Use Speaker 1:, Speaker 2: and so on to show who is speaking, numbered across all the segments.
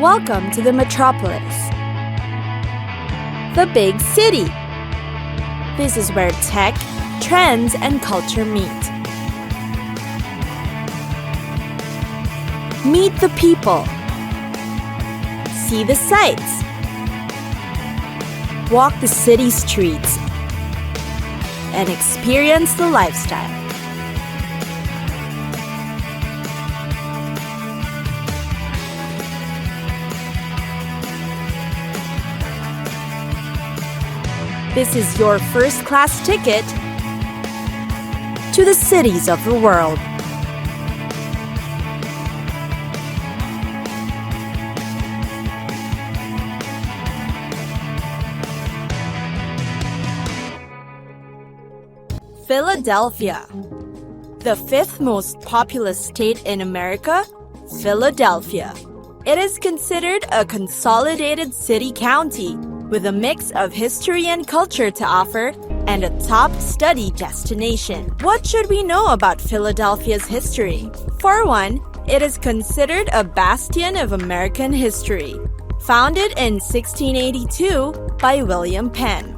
Speaker 1: Welcome to the metropolis, the big city. This is where tech, trends, and culture meet. Meet the people. See the sights. Walk the city streets and experience the lifestyle. This is your first-class ticket to the cities of the world. Philadelphia, the fifth most populous state in America, Philadelphia. It is considered a consolidated city-county with a mix of history and culture to offer and a top study destination. What should we know about Philadelphia's history? For one, it is considered a bastion of American history, founded in 1682 by William Penn.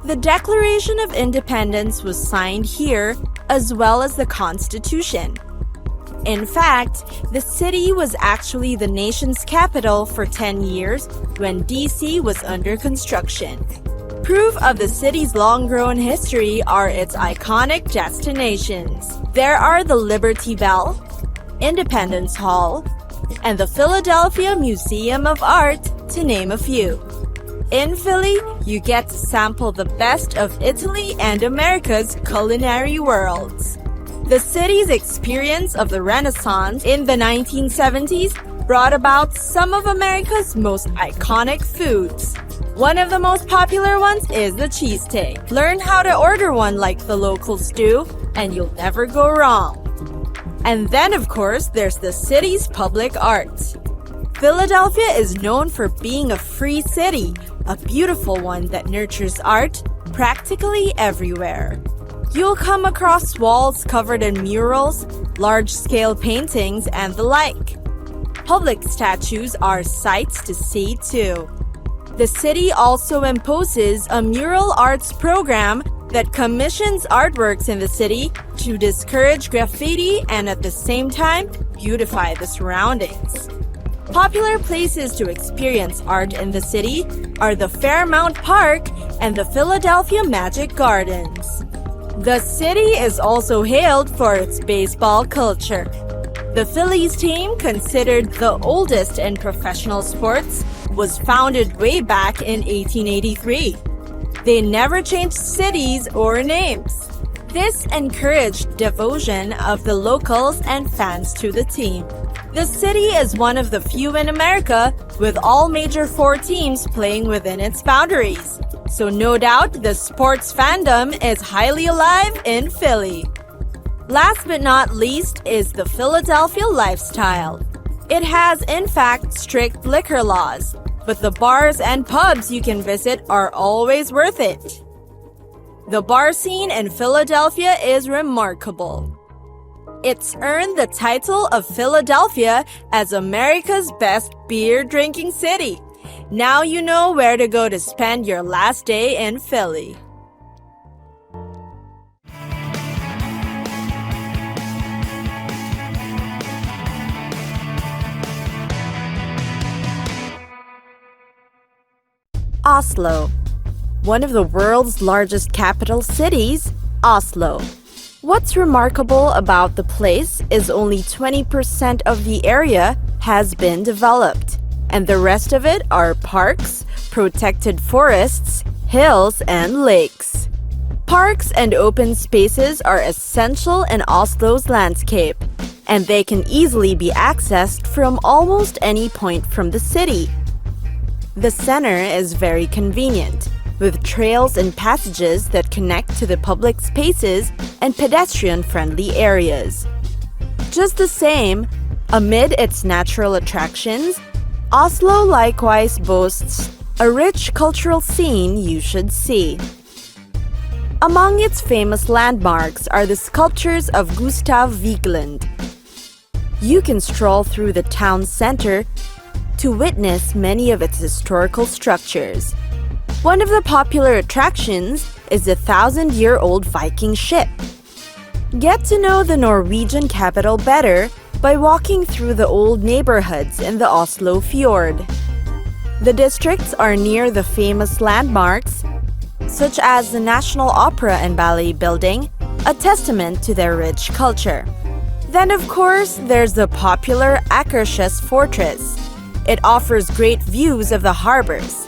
Speaker 1: The Declaration of Independence was signed here, as well as the Constitution. In fact, the city was actually the nation's capital for 10 years when D.C. was under construction. Proof of the city's long-grown history are its iconic destinations. There are the Liberty Bell, Independence Hall, and the Philadelphia Museum of Art, to name a few. In Philly, you get to sample the best of Italy and America's culinary worlds. The city's experience of the Renaissance in the 1970s brought about some of America's most iconic foods. One of the most popular ones is the cheesesteak. Learn how to order one like the locals do, and you'll never go wrong. And then, of course, there's the city's public art. Philadelphia is known for being a free city, a beautiful one that nurtures art practically everywhere. You'll come across walls covered in murals, large-scale paintings, and the like. Public statues are sights to see too. The city also imposes a mural arts program that commissions artworks in the city to discourage graffiti and at the same time beautify the surroundings. Popular places to experience art in the city are the Fairmount Park and the Philadelphia Magic Gardens. The city is also hailed for its baseball culture. The Phillies team, considered the oldest in professional sports, was founded way back in 1883. They never changed cities or names. This encouraged devotion of the locals and fans to the team. The city is one of the few in America with all major 4 teams playing within its boundaries. So no doubt the sports fandom is highly alive in Philly. Last but not least is the Philadelphia lifestyle. It has in fact strict liquor laws, but the bars and pubs you can visit are always worth it. The bar scene in Philadelphia is remarkable. It's earned the title of Philadelphia as America's best beer drinking city. Now you know where to go to spend your last day in Philly. Oslo, one of the world's largest capital cities, Oslo. What's remarkable about the place is only 20% of the area has been developed, and the rest of it are parks, protected forests, hills, and lakes. Parks and open spaces are essential in Oslo's landscape, and they can easily be accessed from almost any point from the city. The center is very convenient, with trails and passages that connect to the public spaces and pedestrian-friendly areas. Just the same, amid its natural attractions, Oslo likewise boasts a rich cultural scene you should see. Among its famous landmarks are the sculptures of Gustav Vigeland. You can stroll through the town center to witness many of its historical structures. One of the popular attractions is the 1,000-year-old Viking ship. Get to know the Norwegian capital better by walking through the old neighborhoods in the Oslo fjord. The districts are near the famous landmarks, such as the National Opera and Ballet Building, a testament to their rich culture. Then, of course, there's the popular Akershus Fortress. It offers great views of the harbors.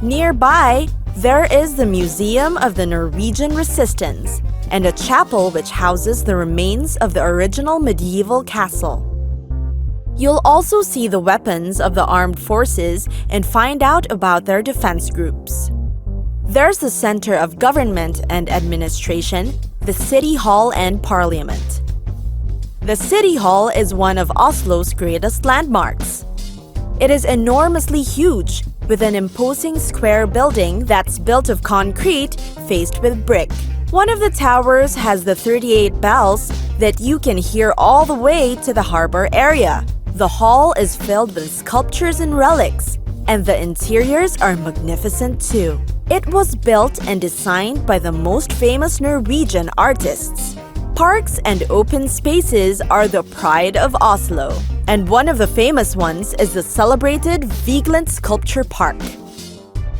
Speaker 1: Nearby, there is the Museum of the Norwegian Resistance and a chapel which houses the remains of the original medieval castle. You'll also see the weapons of the armed forces and find out about their defense groups. There's the Center of Government and Administration, the City Hall and Parliament. The City Hall is one of Oslo's greatest landmarks. It is enormously huge, with an imposing square building that's built of concrete faced with brick. One of the towers has the 38 bells that you can hear all the way to the harbor area. The hall is filled with sculptures and relics, and the interiors are magnificent too. It was built and designed by the most famous Norwegian artists. Parks and open spaces are the pride of Oslo, and one of the famous ones is the celebrated Vigeland Sculpture Park.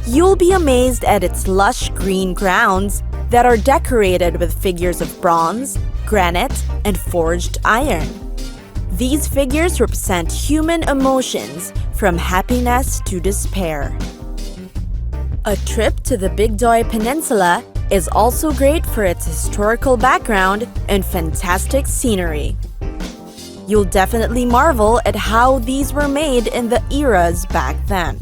Speaker 1: You'll be amazed at its lush green grounds that are decorated with figures of bronze, granite, and forged iron. These figures represent human emotions from happiness to despair. A trip to the Big Doy Peninsula is also great for its historical background and fantastic scenery. You'll definitely marvel at how these were made in the eras back then.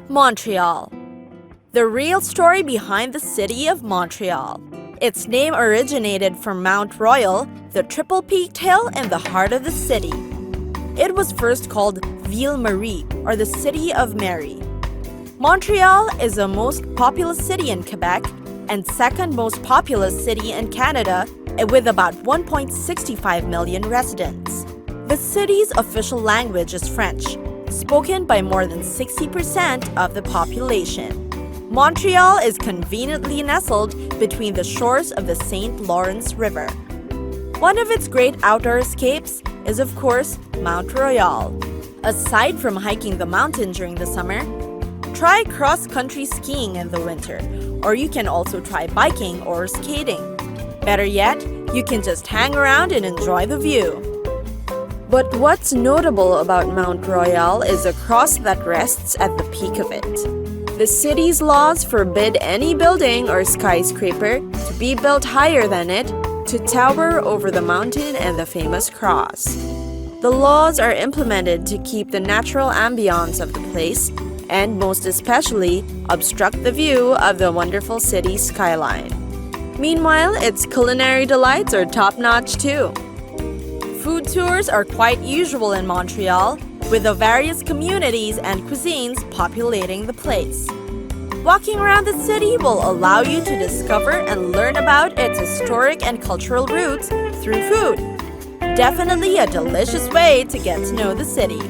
Speaker 1: Montreal. The real story behind the city of Montreal. Its name originated from Mount Royal, the triple-peaked hill in the heart of the city. It was first called Ville Marie, or the City of Mary. Montreal is the most populous city in Quebec and second most populous city in Canada, with about 1.65 million residents. The city's official language is French, spoken by more than 60% of the population. Montreal is conveniently nestled between the shores of the St. Lawrence River. One of its great outdoor escapes is, of course, Mount Royal. Aside from hiking the mountain during the summer, try cross-country skiing in the winter, or you can also try biking or skating. Better yet, you can just hang around and enjoy the view. But what's notable about Mount Royal is a cross that rests at the peak of it. The city's laws forbid any building or skyscraper to be built higher than it to tower over the mountain and the famous cross. The laws are implemented to keep the natural ambience of the place and most especially obstruct the view of the wonderful city skyline. Meanwhile, its culinary delights are top-notch too. Food tours are quite usual in Montreal, with the various communities and cuisines populating the place. Walking around the city will allow you to discover and learn about its historic and cultural roots through food. Definitely a delicious way to get to know the city.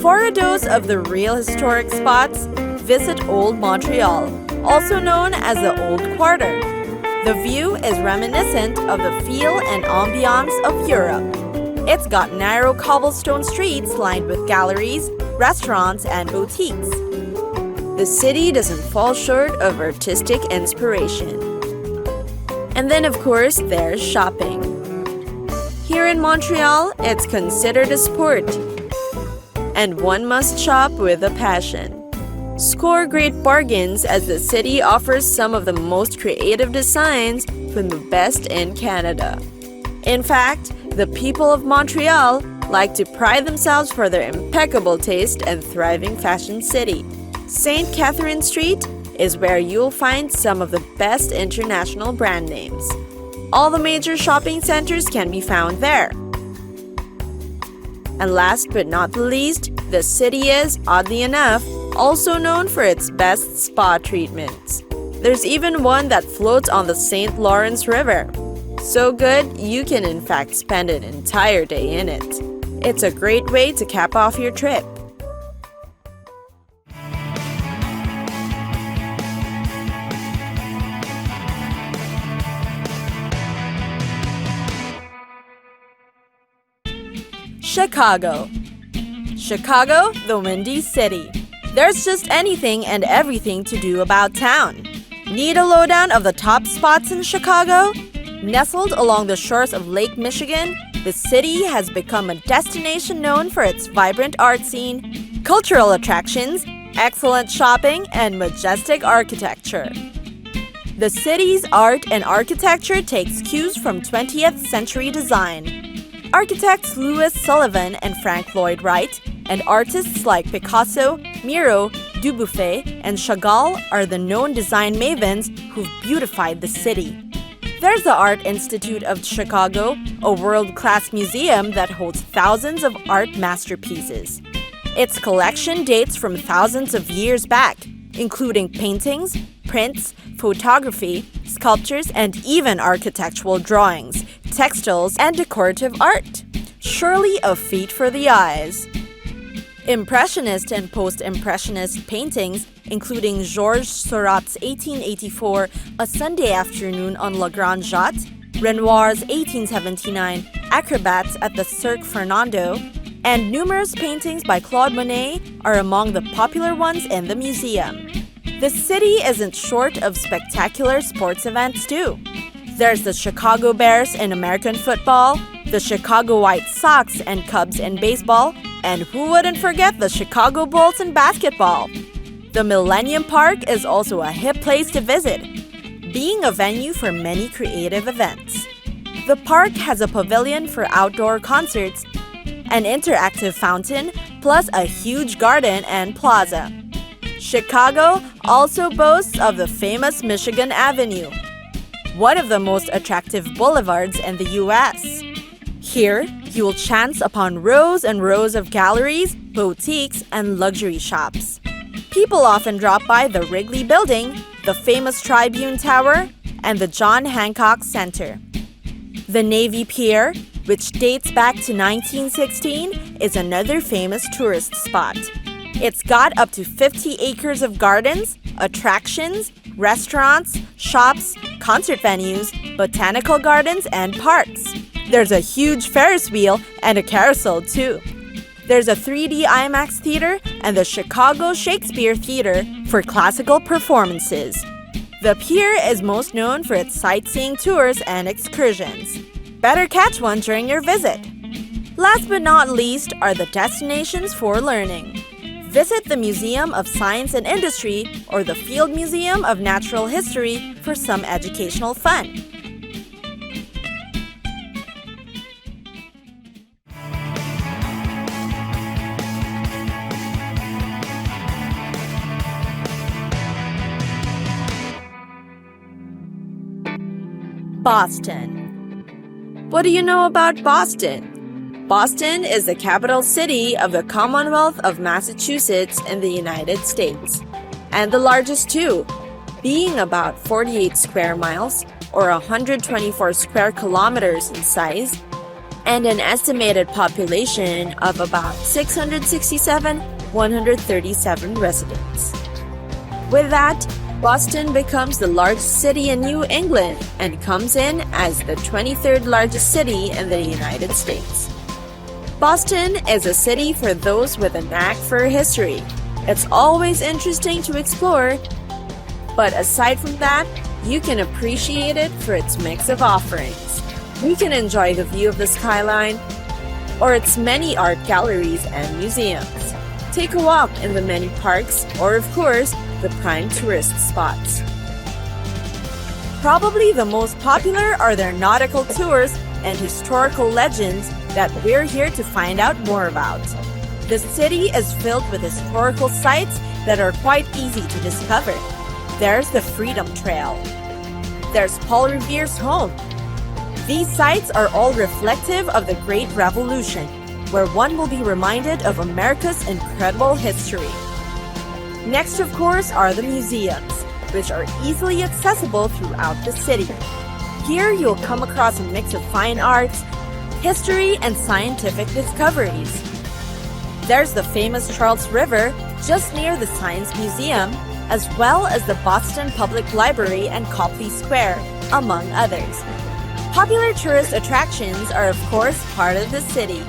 Speaker 1: For a dose of the real historic spots, visit Old Montreal, also known as the Old Quarter. The view is reminiscent of the feel and ambiance of Europe. It's got narrow cobblestone streets lined with galleries, restaurants, and boutiques. The city doesn't fall short of artistic inspiration. And then, of course, there's shopping. Here in Montreal, it's considered a sport, and one must shop with a passion. Score great bargains as the city offers some of the most creative designs from the best in Canada. In fact, the people of Montreal like to pride themselves for their impeccable taste and thriving fashion city. St. Catherine Street is where you'll find some of the best international brand names. All the major shopping centers can be found there. And last but not the least, the city is, oddly enough, also known for its best spa treatments. There's even one that floats on the St. Lawrence River. So good, you can in fact spend an entire day in it. It's a great way to cap off your trip. Chicago. Chicago, the Windy City. There's just anything and everything to do about town. Need a lowdown of the top spots in Chicago? Nestled along the shores of Lake Michigan, the city has become a destination known for its vibrant art scene, cultural attractions, excellent shopping, and majestic architecture. The city's art and architecture takes cues from 20th century design. Architects Louis Sullivan and Frank Lloyd Wright, and artists like Picasso, Miro, Dubuffet, and Chagall are the known design mavens who've beautified the city. There's the Art Institute of Chicago, a world-class museum that holds thousands of art masterpieces. Its collection dates from thousands of years back, including paintings, prints, photography, sculptures, and even architectural drawings, textiles, and decorative art. Surely a feat for the eyes. Impressionist and post-impressionist paintings, including Georges Seurat's 1884 A Sunday Afternoon on La Grande Jatte, Renoir's 1879 Acrobats at the Cirque Fernando, and numerous paintings by Claude Monet are among the popular ones in the museum. The city isn't short of spectacular sports events too. There's the Chicago Bears in American football, the Chicago White Sox and Cubs in baseball, and who wouldn't forget the Chicago Bulls in basketball? The Millennium Park is also a hip place to visit, being a venue for many creative events. The park has a pavilion for outdoor concerts, an interactive fountain, plus a huge garden and plaza. Chicago also boasts of the famous Michigan Avenue, one of the most attractive boulevards in the US. Here, you will chance upon rows and rows of galleries, boutiques, and luxury shops. People often drop by the Wrigley Building, the famous Tribune Tower, and the John Hancock Center. The Navy Pier, which dates back to 1916, is another famous tourist spot. It's got up to 50 acres of gardens, attractions, restaurants, shops, concert venues, botanical gardens, and parks. There's a huge Ferris wheel and a carousel too. There's a 3D IMAX theater and the Chicago Shakespeare Theater for classical performances. The pier is most known for its sightseeing tours and excursions. Better catch one during your visit. Last but not least are the destinations for learning. Visit the Museum of Science and Industry or the Field Museum of Natural History for some educational fun. Boston. What do you know about Boston? Boston is the capital city of the Commonwealth of Massachusetts in the United States, and the largest too, being about 48 square miles or 124 square kilometers in size, and an estimated population of about 667,137 residents. With that, Boston becomes the largest city in New England and comes in as the 23rd largest city in the United States. Boston is a city for those with a knack for history. It's always interesting to explore, but aside from that, you can appreciate it for its mix of offerings. You can enjoy the view of the skyline or its many art galleries and museums. Take a walk in the many parks or, of course, the prime tourist spots. Probably the most popular are their nautical tours and historical legends that we're here to find out more about. The city is filled with historical sites that are quite easy to discover. There's the Freedom Trail. There's Paul Revere's home. These sites are all reflective of the Great Revolution, where one will be reminded of America's incredible history. Next, of course, are the museums, which are easily accessible throughout the city. Here, you'll come across a mix of fine arts, history, and scientific discoveries. There's the famous Charles River just near the Science Museum, as well as the Boston Public Library and Copley Square, among others. Popular tourist attractions are, of course, part of the city.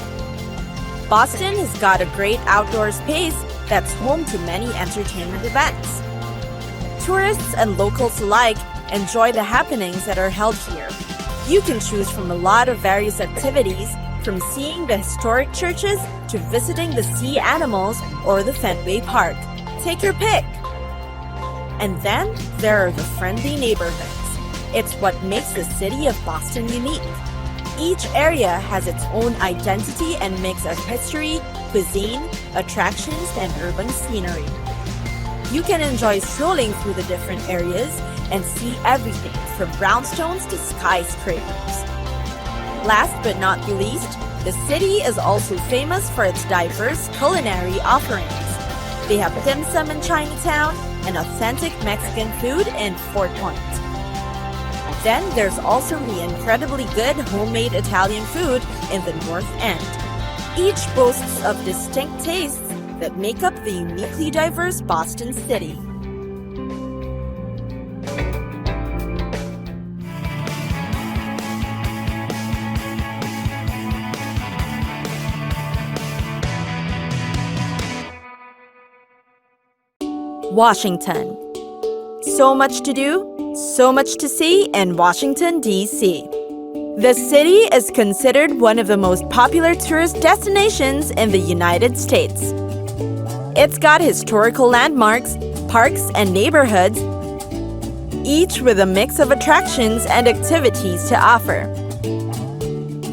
Speaker 1: Boston has got a great outdoor space that's home to many entertainment events. Tourists and locals alike enjoy the happenings that are held here. You can choose from a lot of various activities, from seeing the historic churches to visiting the sea animals or the Fenway Park. Take your pick! And then there are the friendly neighborhoods. It's what makes the city of Boston unique. Each area has its own identity and mix of history, cuisine, attractions, and urban scenery. You can enjoy strolling through the different areas and see everything from brownstones to skyscrapers. Last but not the least, the city is also famous for its diverse culinary offerings. They have dim sum in Chinatown and authentic Mexican food in Fort Point. Then there's also the incredibly good homemade Italian food in the North End. Each boasts of distinct tastes that make up the uniquely diverse Boston city. Washington. So much to do, so much to see in Washington, D.C. The city is considered one of the most popular tourist destinations in the United States. It's got historical landmarks, parks, and neighborhoods, each with a mix of attractions and activities to offer.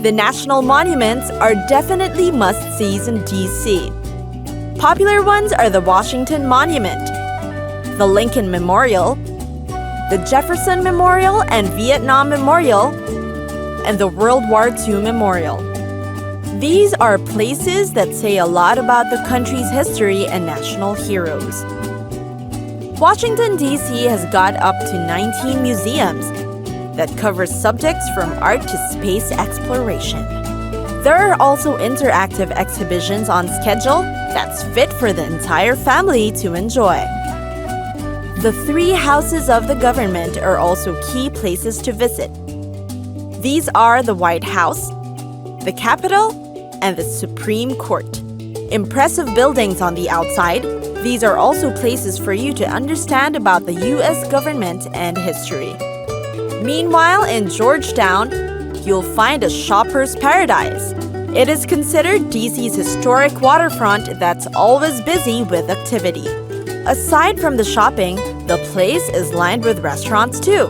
Speaker 1: The national monuments are definitely must-sees in D.C. Popular ones are the Washington Monument, the Lincoln Memorial, the Jefferson Memorial and Vietnam Memorial, and the World War II Memorial. These are places that say a lot about the country's history and national heroes. Washington, D.C. has got up to 19 museums that cover subjects from art to space exploration. There are also interactive exhibitions on schedule that's fit for the entire family to enjoy. The 3 houses of the government are also key places to visit. These are the White House, the Capitol, and the Supreme Court. Impressive buildings on the outside, these are also places for you to understand about the U.S. government and history. Meanwhile, in Georgetown, you'll find a shopper's paradise. It is considered DC's historic waterfront that's always busy with activity. Aside from the shopping, the place is lined with restaurants too.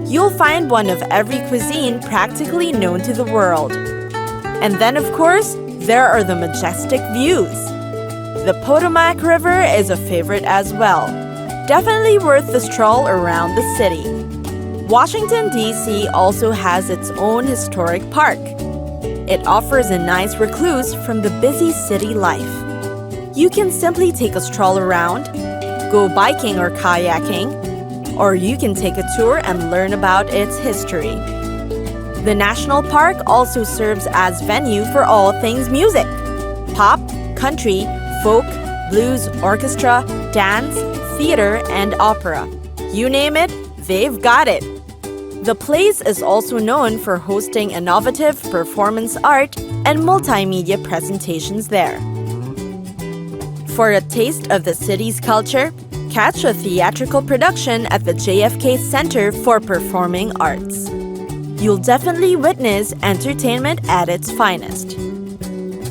Speaker 1: You'll find one of every cuisine practically known to the world. And then, of course, there are the majestic views. The Potomac River is a favorite as well. Definitely worth the stroll around the city. Washington, D.C. also has its own historic park. It offers a nice recluse from the busy city life. You can simply take a stroll around, go biking or kayaking, or you can take a tour and learn about its history. The National Park also serves as venue for all things music: pop, country, folk, blues, orchestra, dance, theater, and opera. You name it, they've got it. The place is also known for hosting innovative performance art and multimedia presentations there. For a taste of the city's culture, catch a theatrical production at the JFK Center for Performing Arts. You'll definitely witness entertainment at its finest.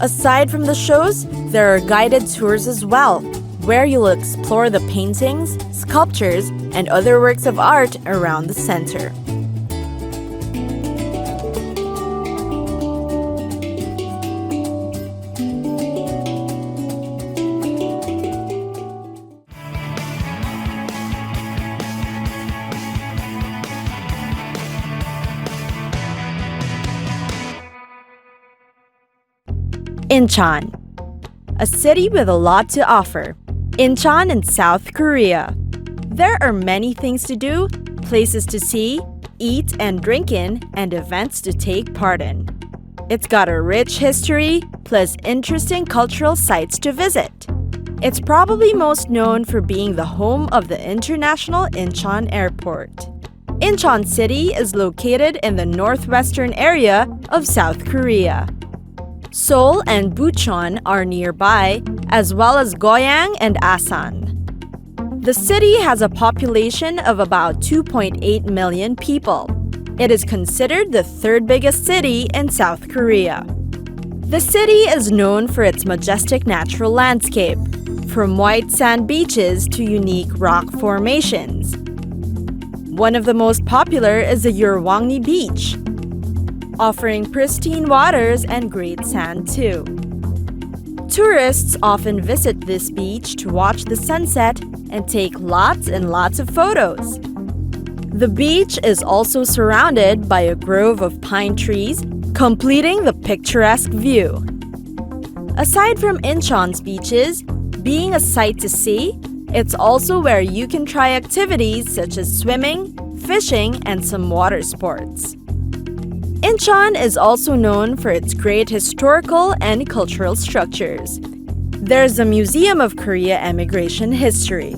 Speaker 1: Aside from the shows, there are guided tours as well, where you'll explore the paintings, sculptures, and other works of art around the center. Incheon, a city with a lot to offer. Incheon in South Korea. There are many things to do, places to see, eat and drink in, and events to take part in. It's got a rich history, plus interesting cultural sites to visit. It's probably most known for being the home of the International Incheon Airport. Incheon City is located in the northwestern area of South Korea. Seoul and Bucheon are nearby, as well as Goyang and Asan. The city has a population of about 2.8 million people. It is considered the third biggest city in South Korea. The city is known for its majestic natural landscape, from white sand beaches to unique rock formations. One of the most popular is the Yeolwangni Beach, offering pristine waters and great sand too. Tourists often visit this beach to watch the sunset and take lots and lots of photos. The beach is also surrounded by a grove of pine trees, completing the picturesque view. Aside from Incheon's beaches, being a sight to see, it's also where you can try activities such as swimming, fishing, and some water sports. Incheon is also known for its great historical and cultural structures. There's a Museum of Korea Emigration History.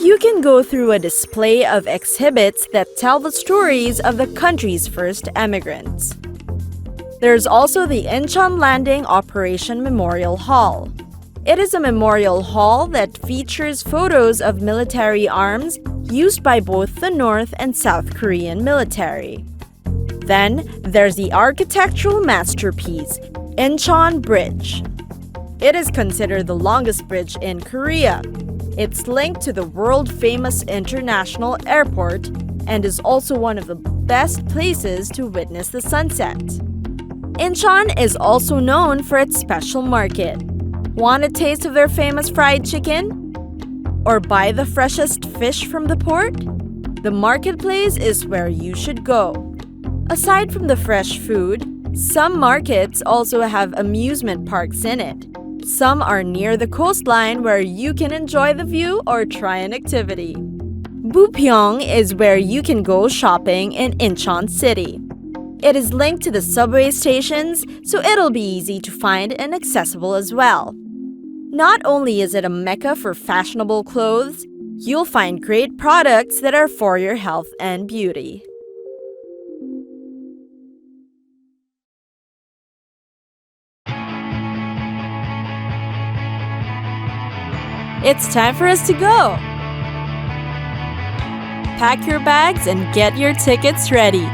Speaker 1: You can go through a display of exhibits that tell the stories of the country's first emigrants. There's also the Incheon Landing Operation Memorial Hall. It is a memorial hall that features photos of military arms used by both the North and South Korean military. Then, there's the architectural masterpiece, Incheon Bridge. It is considered the longest bridge in Korea. It's linked to the world-famous international airport and is also one of the best places to witness the sunset. Incheon is also known for its special market. Want a taste of their famous fried chicken? Or buy the freshest fish from the port? The marketplace is where you should go. Aside from the fresh food, some markets also have amusement parks in it. Some are near the coastline where you can enjoy the view or try an activity. Bupyeong is where you can go shopping in Incheon City. It is linked to the subway stations, so it'll be easy to find and accessible as well. Not only is it a mecca for fashionable clothes, you'll find great products that are for your health and beauty. It's time for us to go! Pack your bags and get your tickets ready.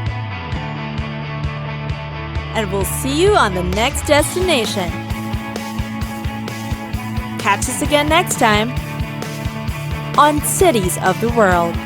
Speaker 1: And we'll see you on the next destination. Catch us again next time on Cities of the World.